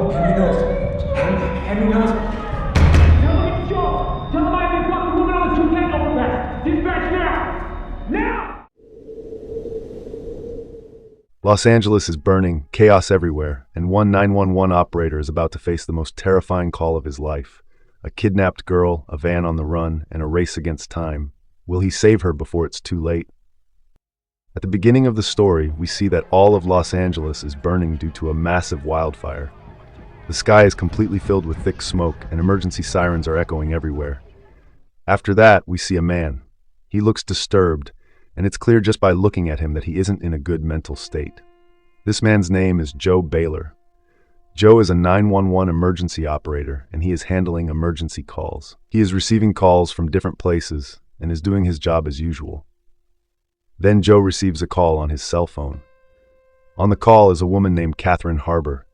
Oh, Henry knows. Henry knows. Tell him it's Joe. Tell him I haven't got the woman on the 210 overpass. Dispatch now. Now! Los Angeles is burning, chaos everywhere, and one 911 operator is about to face the most terrifying call of his life. A kidnapped girl, a van on the run, and a race against time. Will he save her before it's too late? At the beginning of the story, we see that all of Los Angeles is burning due to a massive wildfire. The sky is completely filled with thick smoke, and emergency sirens are echoing everywhere. After that, we see a man. He looks disturbed, and it's clear just by looking at him that he isn't in a good mental state. This man's name is Joe Bayler. Joe is a 911 emergency operator, and he is handling emergency calls. He is receiving calls from different places and is doing his job as usual. Then Joe receives a call on his cell phone. On the call is a woman named Catherine Harbor.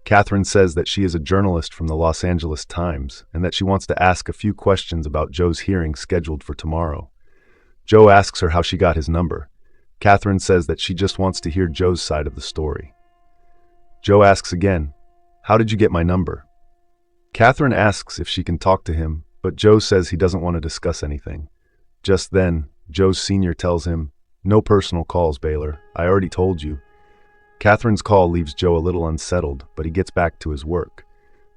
Catherine says that she is a journalist from the Los Angeles Times and that she wants to ask a few questions about Joe's hearing scheduled for tomorrow. Joe asks her how she got his number. Catherine says that she just wants to hear Joe's side of the story. Joe asks again, "How did you get my number?" Catherine asks if she can talk to him, but Joe says he doesn't want to discuss anything. Just then, Joe's senior tells him, "No personal calls, Bayler. I already told you." Catherine's call leaves Joe a little unsettled, but he gets back to his work.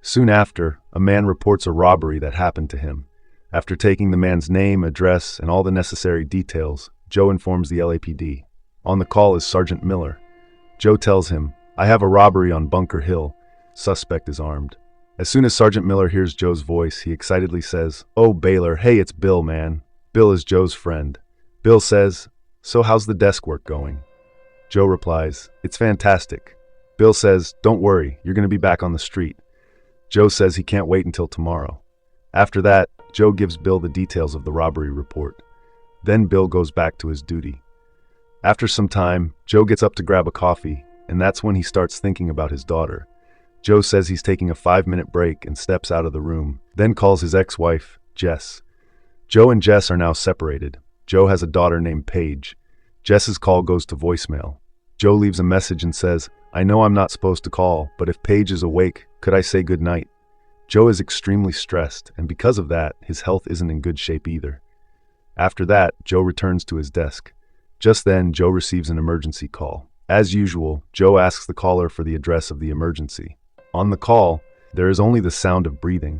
Soon after, a man reports a robbery that happened to him. After taking the man's name, address, and all the necessary details, Joe informs the LAPD. On the call is Sergeant Miller. Joe tells him, "I have a robbery on Bunker Hill. Suspect is armed." As soon as Sergeant Miller hears Joe's voice, he excitedly says, "Oh, Bayler, hey, it's Bill, man." Bill is Joe's friend. Bill says, "So how's the desk work going?" Joe replies, "It's fantastic." Bill says, "Don't worry, you're going to be back on the street." Joe says he can't wait until tomorrow. After that, Joe gives Bill the details of the robbery report. Then Bill goes back to his duty. After some time, Joe gets up to grab a coffee, and that's when he starts thinking about his daughter. Joe says he's taking a 5-minute break and steps out of the room, then calls his ex-wife, Jess. Joe and Jess are now separated. Joe has a daughter named Paige. Jess's call goes to voicemail. Joe leaves a message and says, "I know I'm not supposed to call, but if Paige is awake, could I say goodnight?" Joe is extremely stressed, and because of that, his health isn't in good shape either. After that, Joe returns to his desk. Just then, Joe receives an emergency call. As usual, Joe asks the caller for the address of the emergency. On the call, there is only the sound of breathing.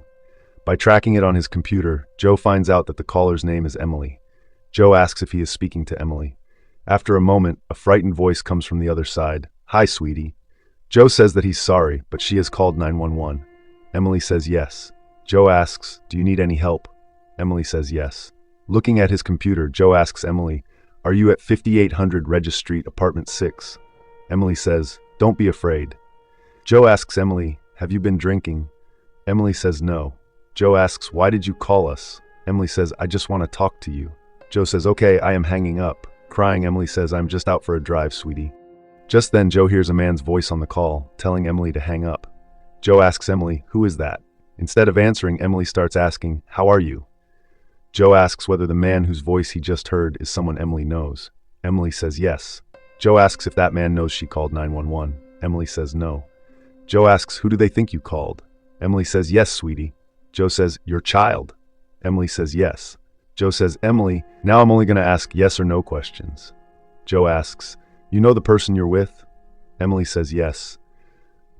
By tracking it on his computer, Joe finds out that the caller's name is Emily. Joe asks if he is speaking to Emily. After a moment, a frightened voice comes from the other side. "Hi, sweetie." Joe says that he's sorry, but she has called 911. Emily says yes. Joe asks, "Do you need any help?" Emily says yes. Looking at his computer, Joe asks Emily, "Are you at 5800 Regis Street, apartment 6? Emily says, "Don't be afraid." Joe asks Emily, "Have you been drinking?" Emily says no. Joe asks, "Why did you call us?" Emily says, "I just want to talk to you." Joe says, "Okay, I am hanging up." Crying, Emily says, "I'm just out for a drive, sweetie." Just then, Joe hears a man's voice on the call, telling Emily to hang up. Joe asks Emily, "Who is that?" Instead of answering, Emily starts asking, "How are you?" Joe asks whether the man whose voice he just heard is someone Emily knows. Emily says yes. Joe asks if that man knows she called 911. Emily says no. Joe asks, "Who do they think you called?" Emily says, "Yes, sweetie." Joe says, "Your child?" Emily says yes. Joe says, "Emily, now I'm only going to ask yes or no questions." Joe asks, "You know the person you're with?" Emily says yes.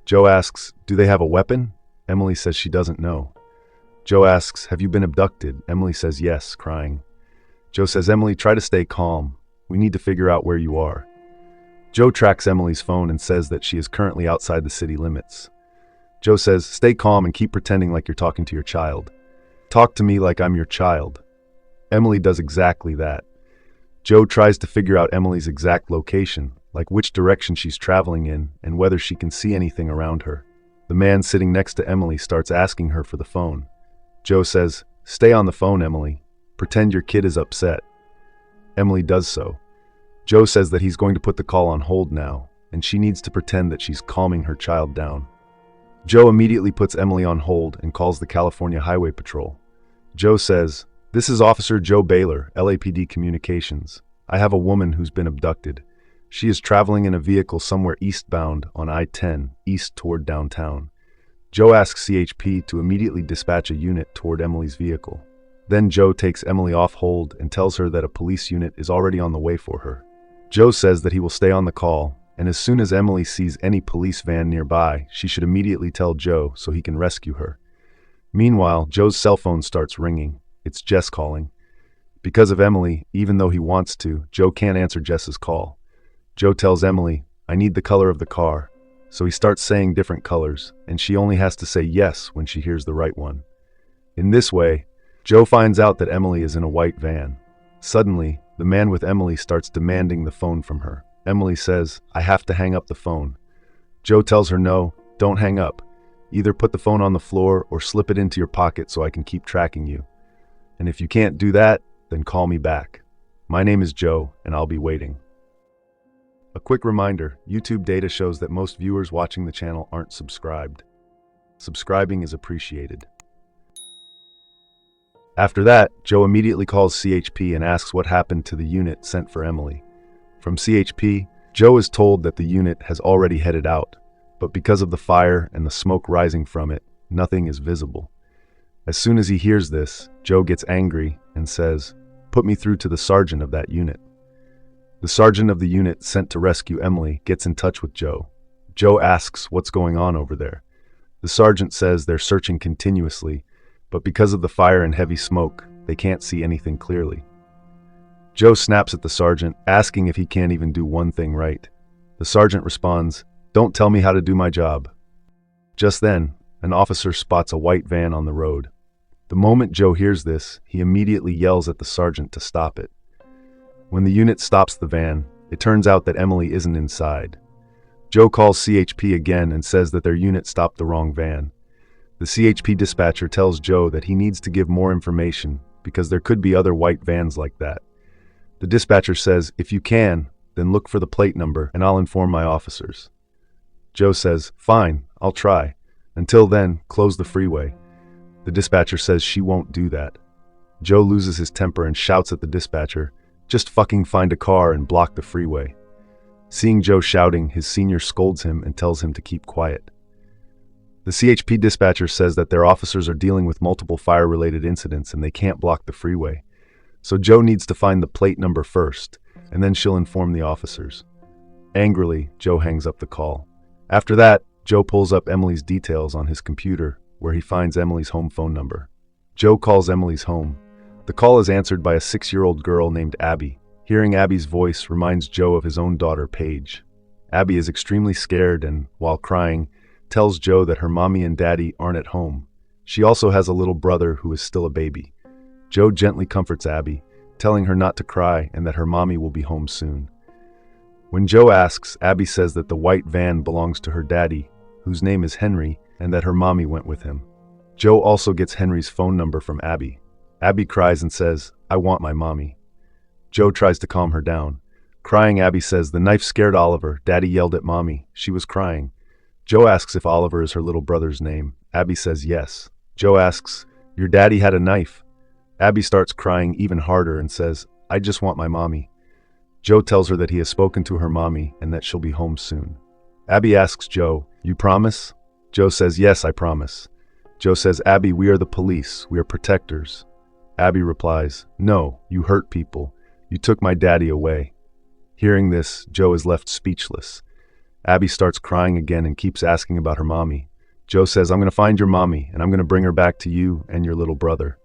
Joe asks, "Do they have a weapon?" Emily says she doesn't know. Joe asks, "Have you been abducted?" Emily says yes, crying. Joe says, "Emily, try to stay calm. We need to figure out where you are." Joe tracks Emily's phone and says that she is currently outside the city limits. Joe says, "Stay calm and keep pretending like you're talking to your child. Talk to me like I'm your child." Emily does exactly that. Joe tries to figure out Emily's exact location, like which direction she's traveling in and whether she can see anything around her. The man sitting next to Emily starts asking her for the phone. Joe says, "Stay on the phone, Emily. Pretend your kid is upset." Emily does so. Joe says that he's going to put the call on hold now, and she needs to pretend that she's calming her child down. Joe immediately puts Emily on hold and calls the California Highway Patrol. Joe says, "This is Officer Joe Bayler, LAPD Communications. I have a woman who's been abducted. She is traveling in a vehicle somewhere eastbound on I-10, east toward downtown. Joe asks CHP to immediately dispatch a unit toward Emily's vehicle. Then Joe takes Emily off hold and tells her that a police unit is already on the way for her. Joe says that he will stay on the call, and as soon as Emily sees any police van nearby, she should immediately tell Joe so he can rescue her. Meanwhile, Joe's cell phone starts ringing. It's Jess calling. Because of Emily, even though he wants to, Joe can't answer Jess's call. Joe tells Emily, "I need the color of the car." So he starts saying different colors, and she only has to say yes when she hears the right one. In this way, Joe finds out that Emily is in a white van. Suddenly, the man with Emily starts demanding the phone from her. Emily says, "I have to hang up the phone." Joe tells her, "No, don't hang up. Either put the phone on the floor or slip it into your pocket so I can keep tracking you. And if you can't do that, then call me back. My name is Joe, and I'll be waiting." A quick reminder, YouTube data shows that most viewers watching the channel aren't subscribed. Subscribing is appreciated. After that, Joe immediately calls CHP and asks what happened to the unit sent for Emily. From CHP, Joe is told that the unit has already headed out, but because of the fire and the smoke rising from it, nothing is visible. As soon as he hears this, Joe gets angry and says, "Put me through to the sergeant of that unit." The sergeant of the unit sent to rescue Emily gets in touch with Joe. Joe asks what's going on over there. The sergeant says they're searching continuously, but because of the fire and heavy smoke, they can't see anything clearly. Joe snaps at the sergeant, asking if he can't even do one thing right. The sergeant responds, "Don't tell me how to do my job." Just then, an officer spots a white van on the road. The moment Joe hears this, he immediately yells at the sergeant to stop it. When the unit stops the van, it turns out that Emily isn't inside. Joe calls CHP again and says that their unit stopped the wrong van. The CHP dispatcher tells Joe that he needs to give more information because there could be other white vans like that. The dispatcher says, "If you can, then look for the plate number and I'll inform my officers." Joe says, "Fine, I'll try. Until then, close the freeway." The dispatcher says she won't do that. Joe loses his temper and shouts at the dispatcher, "Just fucking find a car and block the freeway." Seeing Joe shouting, his senior scolds him and tells him to keep quiet. The CHP dispatcher says that their officers are dealing with multiple fire-related incidents and they can't block the freeway. So Joe needs to find the plate number first, and then she'll inform the officers. Angrily, Joe hangs up the call. After that, Joe pulls up Emily's details on his computer, where he finds Emily's home phone number. Joe calls Emily's home. The call is answered by a 6-year-old girl named Abby. Hearing Abby's voice reminds Joe of his own daughter, Paige. Abby is extremely scared and, while crying, tells Joe that her mommy and daddy aren't at home. She also has a little brother who is still a baby. Joe gently comforts Abby, telling her not to cry and that her mommy will be home soon. When Joe asks, Abby says that the white van belongs to her daddy, whose name is Henry, and that her mommy went with him. Joe also gets Henry's phone number from Abby. Abby cries and says, "I want my mommy." Joe tries to calm her down. Crying, Abby says, "The knife scared Oliver. Daddy yelled at mommy. She was crying." Joe asks if Oliver is her little brother's name. Abby says yes. Joe asks, "Your daddy had a knife." Abby starts crying even harder and says, "I just want my mommy." Joe tells her that he has spoken to her mommy and that she'll be home soon. Abby asks Joe, "You promise?" Joe says, "Yes, I promise." Joe says, "Abby, we are the police. We are protectors." Abby replies, "No, you hurt people. You took my daddy away." Hearing this, Joe is left speechless. Abby starts crying again and keeps asking about her mommy. Joe says, "I'm going to find your mommy and I'm going to bring her back to you and your little brother."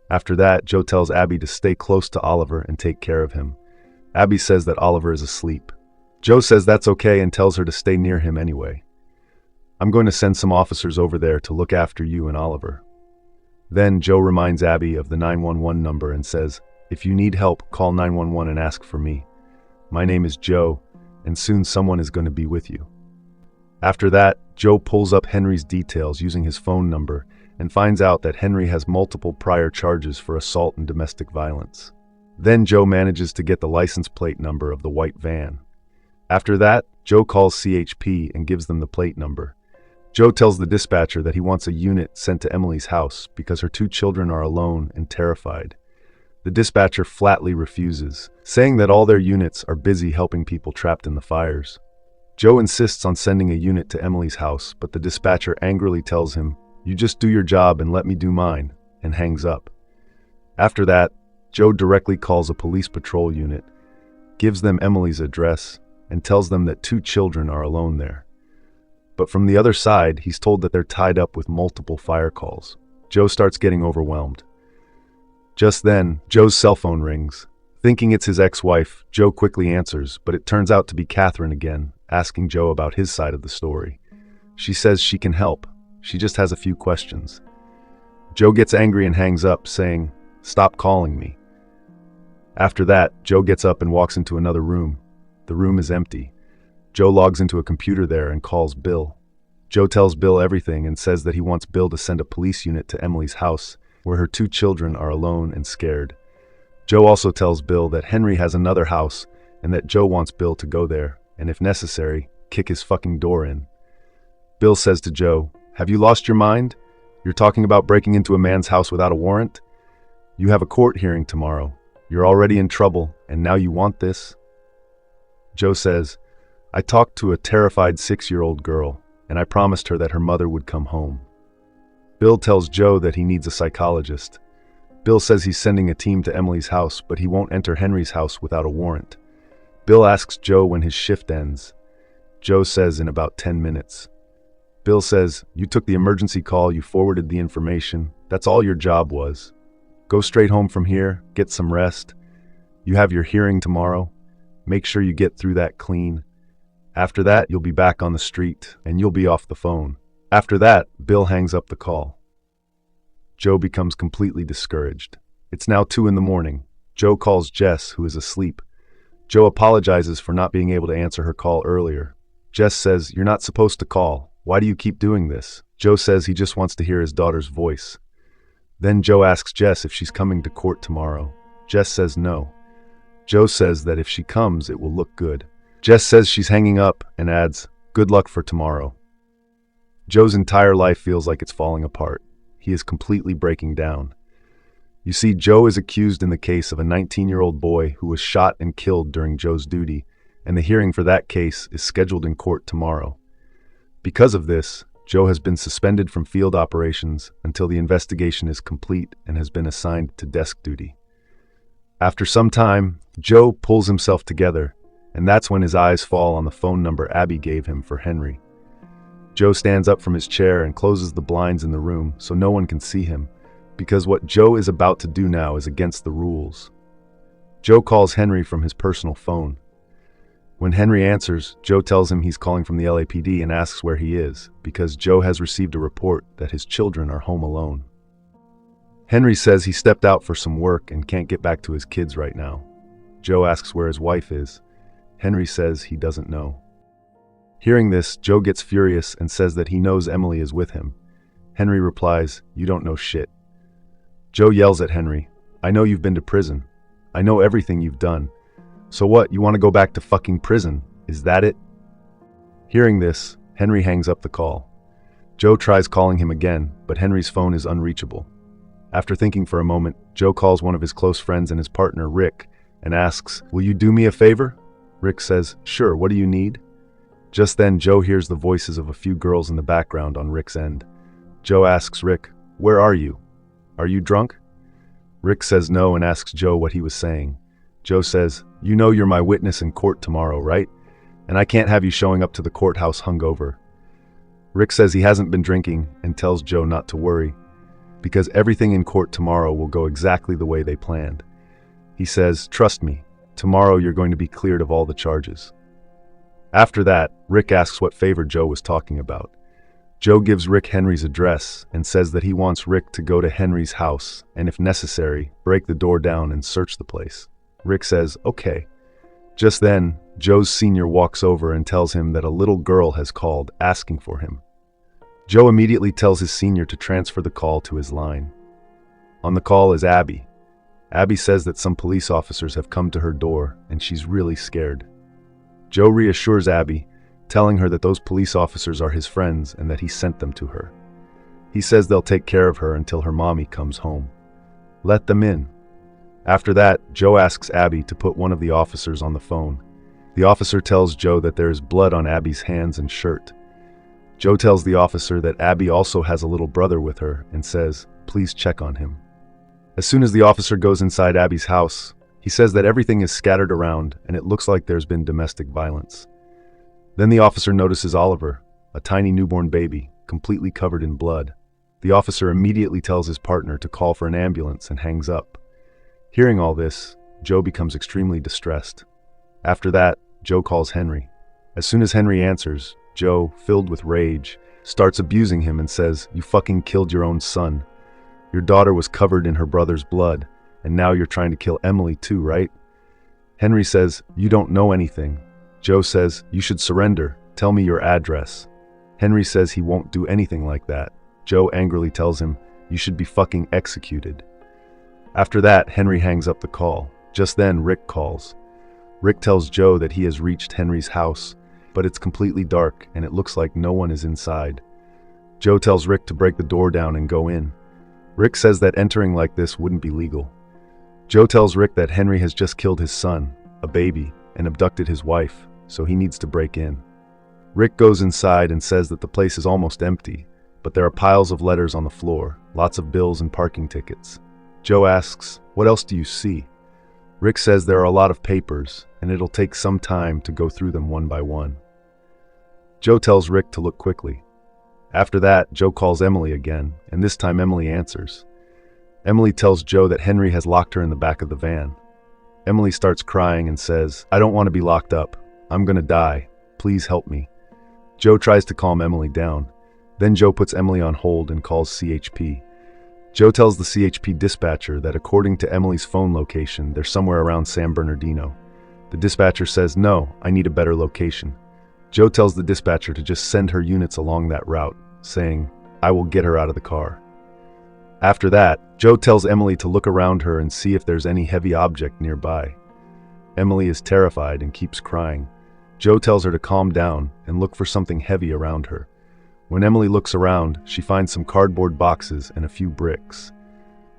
After that, Joe tells Abby to stay close to Oliver and take care of him. Abby says that Oliver is asleep. Joe says that's okay and tells her to stay near him anyway. "I'm going to send some officers over there to look after you and Oliver." Then Joe reminds Abby of the 911 number and says, "If you need help, call 911 and ask for me. My name is Joe, and soon someone is going to be with you." After that, Joe pulls up Henry's details using his phone number and finds out that Henry has multiple prior charges for assault and domestic violence. Then Joe manages to get the license plate number of the white van. After that, Joe calls CHP and gives them the plate number. Joe tells the dispatcher that he wants a unit sent to Emily's house because her 2 children are alone and terrified. The dispatcher flatly refuses, saying that all their units are busy helping people trapped in the fires. Joe insists on sending a unit to Emily's house, but the dispatcher angrily tells him, "You just do your job and let me do mine," and hangs up. After that, Joe directly calls a police patrol unit, gives them Emily's address, and tells them that 2 children are alone there. But from the other side, he's told that they're tied up with multiple fire calls. Joe starts getting overwhelmed. Just then, Joe's cell phone rings. Thinking it's his ex-wife, Joe quickly answers, but it turns out to be Catherine again, asking Joe about his side of the story. She says she can help. She just has a few questions. Joe gets angry and hangs up, saying, "Stop calling me." After that, Joe gets up and walks into another room. The room is empty. Joe logs into a computer there and calls Bill. Joe tells Bill everything and says that he wants Bill to send a police unit to Emily's house, where her 2 children are alone and scared. Joe also tells Bill that Henry has another house and that Joe wants Bill to go there, and if necessary, kick his fucking door in. Bill says to Joe, "Have you lost your mind? You're talking about breaking into a man's house without a warrant? You have a court hearing tomorrow. You're already in trouble, and now you want this?" Joe says, "I talked to a terrified 6-year-old girl, and I promised her that her mother would come home." Bill tells Joe that he needs a psychologist. Bill says he's sending a team to Emily's house, but he won't enter Henry's house without a warrant. Bill asks Joe when his shift ends. Joe says in about 10 minutes. Bill says, "You took the emergency call, you forwarded the information. That's all your job was. Go straight home from here, get some rest. You have your hearing tomorrow. Make sure you get through that clean. After that, you'll be back on the street, and you'll be off the phone." After that, Bill hangs up the call. Joe becomes completely discouraged. It's now 2 in the morning. Joe calls Jess, who is asleep. Joe apologizes for not being able to answer her call earlier. Jess says, "You're not supposed to call. Why do you keep doing this?" Joe says he just wants to hear his daughter's voice. Then Joe asks Jess if she's coming to court tomorrow. Jess says no. Joe says that if she comes, it will look good. Jess says she's hanging up and adds, "Good luck for tomorrow." Joe's entire life feels like it's falling apart. He is completely breaking down. You see, Joe is accused in the case of a 19-year-old boy who was shot and killed during Joe's duty, and the hearing for that case is scheduled in court tomorrow. Because of this, Joe has been suspended from field operations until the investigation is complete and has been assigned to desk duty. After some time, Joe pulls himself together, and that's when his eyes fall on the phone number Abby gave him for Henry. Joe stands up from his chair and closes the blinds in the room so no one can see him, because what Joe is about to do now is against the rules. Joe calls Henry from his personal phone. When Henry answers, Joe tells him he's calling from the LAPD and asks where he is, because Joe has received a report that his children are home alone. Henry says he stepped out for some work and can't get back to his kids right now. Joe asks where his wife is. Henry says he doesn't know. Hearing this, Joe gets furious and says that he knows Emily is with him. Henry replies, "You don't know shit." Joe yells at Henry, "I know you've been to prison. I know everything you've done. So what, you want to go back to fucking prison? Is that it?" Hearing this, Henry hangs up the call. Joe tries calling him again, but Henry's phone is unreachable. After thinking for a moment, Joe calls one of his close friends and his partner, Rick, and asks, "Will you do me a favor?" Rick says, "Sure, what do you need?" Just then, Joe hears the voices of a few girls in the background on Rick's end. Joe asks Rick, "Where are you? Are you drunk?" Rick says no and asks Joe what he was saying. Joe says, "You know you're my witness in court tomorrow, right? And I can't have you showing up to the courthouse hungover." Rick says he hasn't been drinking and tells Joe not to worry, because everything in court tomorrow will go exactly the way they planned. He says, "Trust me, tomorrow you're going to be cleared of all the charges." After that, Rick asks what favor Joe was talking about. Joe gives Rick Henry's address and says that he wants Rick to go to Henry's house and, if necessary, break the door down and search the place. Rick says, "Okay." Just then, Joe's senior walks over and tells him that a little girl has called asking for him. Joe immediately tells his senior to transfer the call to his line. On the call is Abby. Abby says that some police officers have come to her door and she's really scared. Joe reassures Abby, telling her that those police officers are his friends and that he sent them to her. He says they'll take care of her until her mommy comes home. Let them in. After that, Joe asks Abby to put one of the officers on the phone. The officer tells Joe that there is blood on Abby's hands and shirt. Joe tells the officer that Abby also has a little brother with her and says, please check on him. As soon as the officer goes inside Abby's house, he says that everything is scattered around and it looks like there's been domestic violence. Then the officer notices Oliver, a tiny newborn baby, completely covered in blood. The officer immediately tells his partner to call for an ambulance and hangs up. Hearing all this, Joe becomes extremely distressed. After that, Joe calls Henry. As soon as Henry answers, Joe, filled with rage, starts abusing him and says, you fucking killed your own son. Your daughter was covered in her brother's blood, and now you're trying to kill Emily too, right? Henry says, you don't know anything. Joe says, you should surrender. Tell me your address. Henry says he won't do anything like that. Joe angrily tells him, you should be fucking executed. After that, Henry hangs up the call. Just then, Rick calls. Rick tells Joe that he has reached Henry's house, but it's completely dark and it looks like no one is inside. Joe tells Rick to break the door down and go in. Rick says that entering like this wouldn't be legal. Joe tells Rick that Henry has just killed his son, a baby, and abducted his wife, so he needs to break in. Rick goes inside and says that the place is almost empty, but there are piles of letters on the floor, lots of bills and parking tickets. Joe asks, what else do you see? Rick says there are a lot of papers, and it'll take some time to go through them one by one. Joe tells Rick to look quickly. After that, Joe calls Emily again, and this time Emily answers. Emily tells Joe that Henry has locked her in the back of the van. Emily starts crying and says, I don't want to be locked up. I'm gonna die. Please help me. Joe tries to calm Emily down. Then Joe puts Emily on hold and calls CHP. Joe tells the CHP dispatcher that according to Emily's phone location, they're somewhere around San Bernardino. The dispatcher says, no, I need a better location. Joe tells the dispatcher to just send her units along that route, saying, I will get her out of the car. After that, Joe tells Emily to look around her and see if there's any heavy object nearby. Emily is terrified and keeps crying. Joe tells her to calm down and look for something heavy around her. When Emily looks around, she finds some cardboard boxes and a few bricks.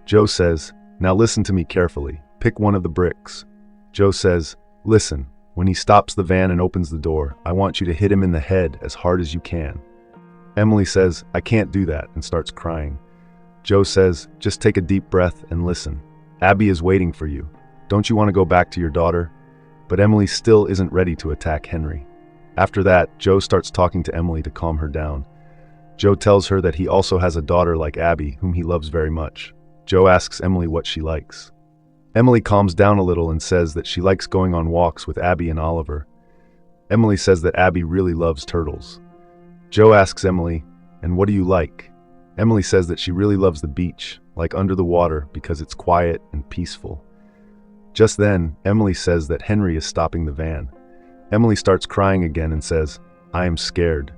Joe says, now listen to me carefully. Pick one of the bricks. Joe says, listen, when he stops the van and opens the door, I want you to hit him in the head as hard as you can. Emily says, I can't do that, and starts crying. Joe says, just take a deep breath and listen. Abby is waiting for you. Don't you want to go back to your daughter? But Emily still isn't ready to attack Henry. After that, Joe starts talking to Emily to calm her down. Joe tells her that he also has a daughter like Abby, whom he loves very much. Joe asks Emily what she likes. Emily calms down a little and says that she likes going on walks with Abby and Oliver. Emily says that Abby really loves turtles. Joe asks Emily, and what do you like? Emily says that she really loves the beach, like under the water, because it's quiet and peaceful. Just then, Emily says that Henry is stopping the van. Emily starts crying again and says, I am scared.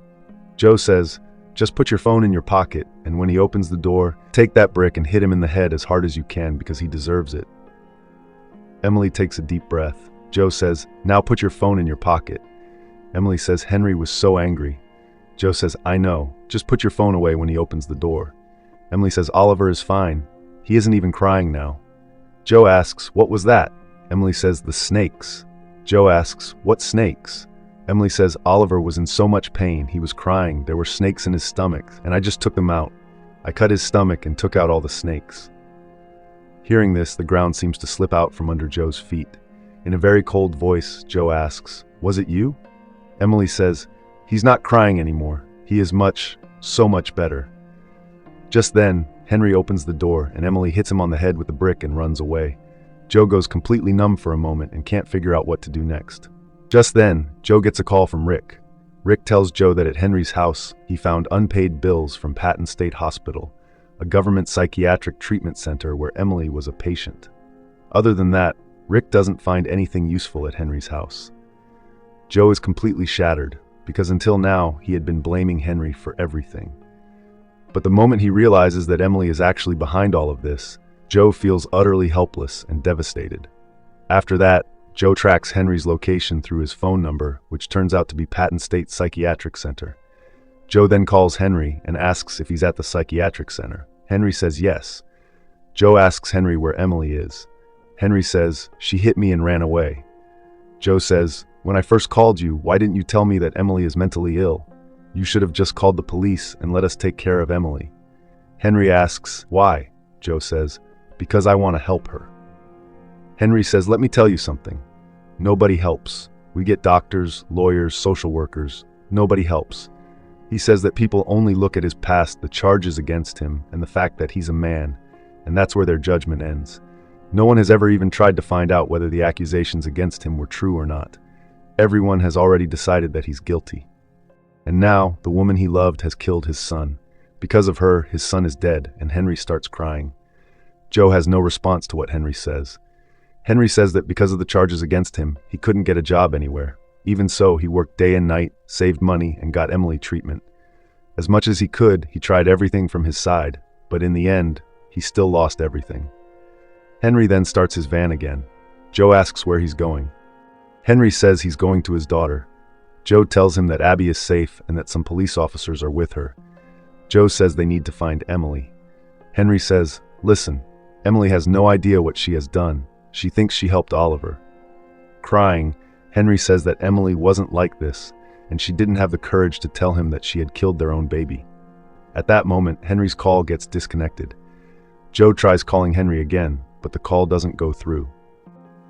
Joe says, just put your phone in your pocket, and when he opens the door, take that brick and hit him in the head as hard as you can because he deserves it. Emily takes a deep breath. Joe says, now put your phone in your pocket. Emily says Henry was so angry. Joe says, I know, just put your phone away when he opens the door. Emily says, Oliver is fine. He isn't even crying now. Joe asks, what was that? Emily says, the snakes. Joe asks, what snakes? Emily says, Oliver was in so much pain, he was crying, there were snakes in his stomach, and I just took them out. I cut his stomach and took out all the snakes. Hearing this, the ground seems to slip out from under Joe's feet. In a very cold voice, Joe asks, was it you? Emily says, he's not crying anymore. He is so much better. Just then, Henry opens the door and Emily hits him on the head with the brick and runs away. Joe goes completely numb for a moment and can't figure out what to do next. Just then, Joe gets a call from Rick. Rick tells Joe that at Henry's house, he found unpaid bills from Patton State Hospital, a government psychiatric treatment center where Emily was a patient. Other than that, Rick doesn't find anything useful at Henry's house. Joe is completely shattered, because until now, he had been blaming Henry for everything. But the moment he realizes that Emily is actually behind all of this, Joe feels utterly helpless and devastated. After that, Joe tracks Henry's location through his phone number, which turns out to be Patton State Psychiatric Center. Joe then calls Henry and asks if he's at the psychiatric center. Henry says yes. Joe asks Henry where Emily is. Henry says, she hit me and ran away. Joe says, When I first called you, why didn't you tell me that Emily is mentally ill? You should have just called the police and let us take care of Emily. Henry asks, why? Joe says, because I want to help her. Henry says, let me tell you something. Nobody helps. We get doctors, lawyers, social workers. Nobody helps. He says that people only look at his past, the charges against him, and the fact that he's a man, and that's where their judgment ends. No one has ever even tried to find out whether the accusations against him were true or not. Everyone has already decided that he's guilty. And now, the woman he loved has killed his son. Because of her, his son is dead, and Henry starts crying. Joe has no response to what Henry says. Henry says that because of the charges against him, he couldn't get a job anywhere. Even so, he worked day and night, saved money, and got Emily treatment. As much as he could, he tried everything from his side, but in the end, he still lost everything. Henry then starts his van again. Joe asks where he's going. Henry says he's going to his daughter. Joe tells him that Abby is safe and that some police officers are with her. Joe says they need to find Emily. Henry says, listen, Emily has no idea what she has done. She thinks she helped Oliver. Crying, Henry says that Emily wasn't like this, and she didn't have the courage to tell him that she had killed their own baby. At that moment, Henry's call gets disconnected. Joe tries calling Henry again, but the call doesn't go through.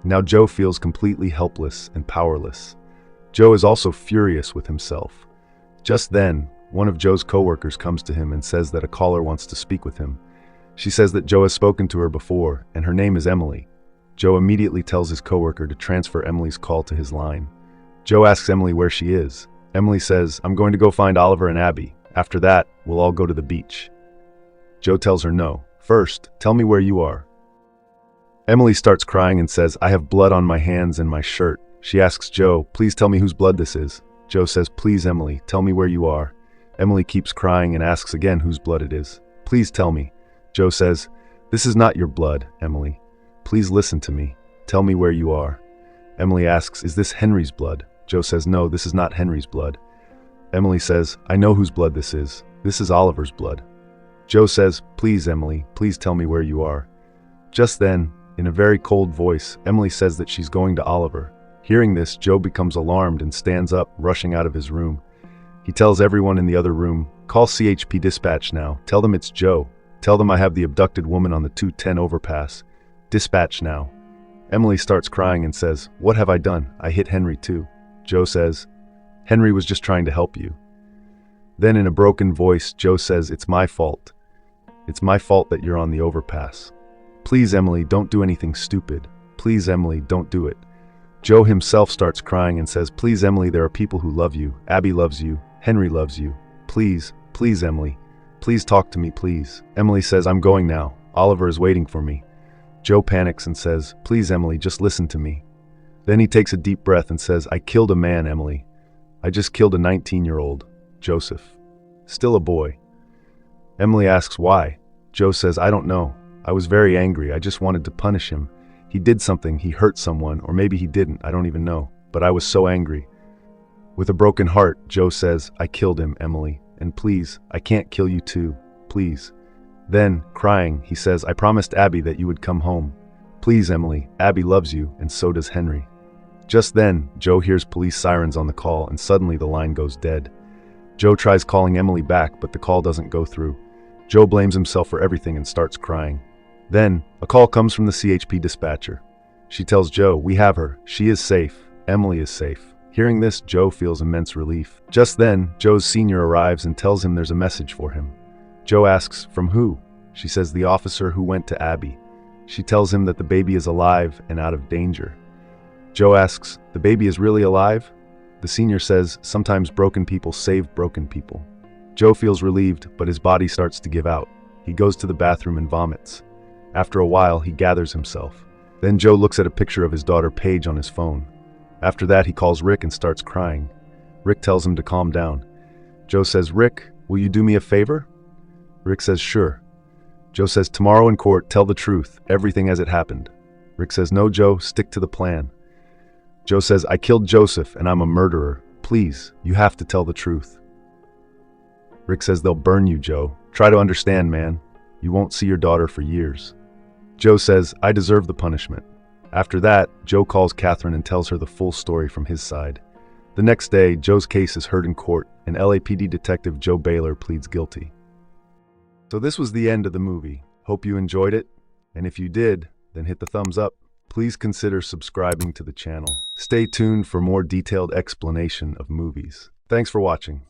Now Joe feels completely helpless and powerless. Joe is also furious with himself. Just then, one of Joe's coworkers comes to him and says that a caller wants to speak with him. She says that Joe has spoken to her before, and her name is Emily. Joe immediately tells his coworker to transfer Emily's call to his line. Joe asks Emily where she is. Emily says, I'm going to go find Oliver and Abby. After that, we'll all go to the beach. Joe tells her no. First, tell me where you are. Emily starts crying and says, I have blood on my hands and my shirt. She asks Joe, please tell me whose blood this is. Joe says, please, Emily, tell me where you are. Emily keeps crying and asks again whose blood it is. Please tell me. Joe says, this is not your blood, Emily. Please listen to me. Tell me where you are. Emily asks, is this Henry's blood? Joe says, no, this is not Henry's blood. Emily says, I know whose blood this is. This is Oliver's blood. Joe says, please, Emily, please tell me where you are. Just then, in a very cold voice, Emily says that she's going to Oliver. Hearing this, Joe becomes alarmed and stands up, rushing out of his room. He tells everyone in the other room, call CHP dispatch now. Tell them it's Joe. Tell them I have the abducted woman on the 210 overpass. Dispatch now. Emily starts crying and says, what have I done? I hit Henry too. Joe says, Henry was just trying to help you. Then in a broken voice, Joe says, it's my fault. It's my fault that you're on the overpass. Please, Emily, don't do anything stupid. Please, Emily, don't do it. Joe himself starts crying and says, please, Emily, there are people who love you. Abby loves you. Henry loves you. Please, please, Emily. Please talk to me, please. Emily says, I'm going now. Oliver is waiting for me. Joe panics and says, please, Emily, just listen to me. Then he takes a deep breath and says, I killed a man, Emily. I just killed a 19-year-old, Joseph. Still a boy. Emily asks why. Joe says, I don't know. I was very angry. I just wanted to punish him. He did something. He hurt someone, or maybe he didn't. I don't even know. But I was so angry. With a broken heart, Joe says, I killed him, Emily. And please, I can't kill you too. Please. Then, crying, he says, I promised Abby that you would come home. Please, Emily. Abby loves you, and so does Henry. Just then, Joe hears police sirens on the call, and suddenly the line goes dead. Joe tries calling Emily back, but the call doesn't go through. Joe blames himself for everything and starts crying. Then, a call comes from the CHP dispatcher. She tells Joe, we have her. She is safe. Emily is safe. Hearing this, Joe feels immense relief. Just then, Joe's senior arrives and tells him there's a message for him. Joe asks, from who? She says, the officer who went to Abby. She tells him that the baby is alive and out of danger. Joe asks, the baby is really alive? The senior says, sometimes broken people save broken people. Joe feels relieved, but his body starts to give out. He goes to the bathroom and vomits. After a while, he gathers himself. Then Joe looks at a picture of his daughter Paige on his phone. After that, he calls Rick and starts crying. Rick tells him to calm down. Joe says, Rick, will you do me a favor? Rick says, sure. Joe says, tomorrow in court, tell the truth, everything as it happened. Rick says, no, Joe, stick to the plan. Joe says, I killed Joseph and I'm a murderer. Please, you have to tell the truth. Rick says, they'll burn you, Joe. Try to understand, man. You won't see your daughter for years. Joe says, I deserve the punishment. After that, Joe calls Catherine and tells her the full story from his side. The next day, Joe's case is heard in court, and LAPD detective Joe Bayler pleads guilty. So this was the end of the movie. Hope you enjoyed it, and if you did, then hit the thumbs up. Please consider subscribing to the channel. Stay tuned for more detailed explanation of movies. Thanks for watching.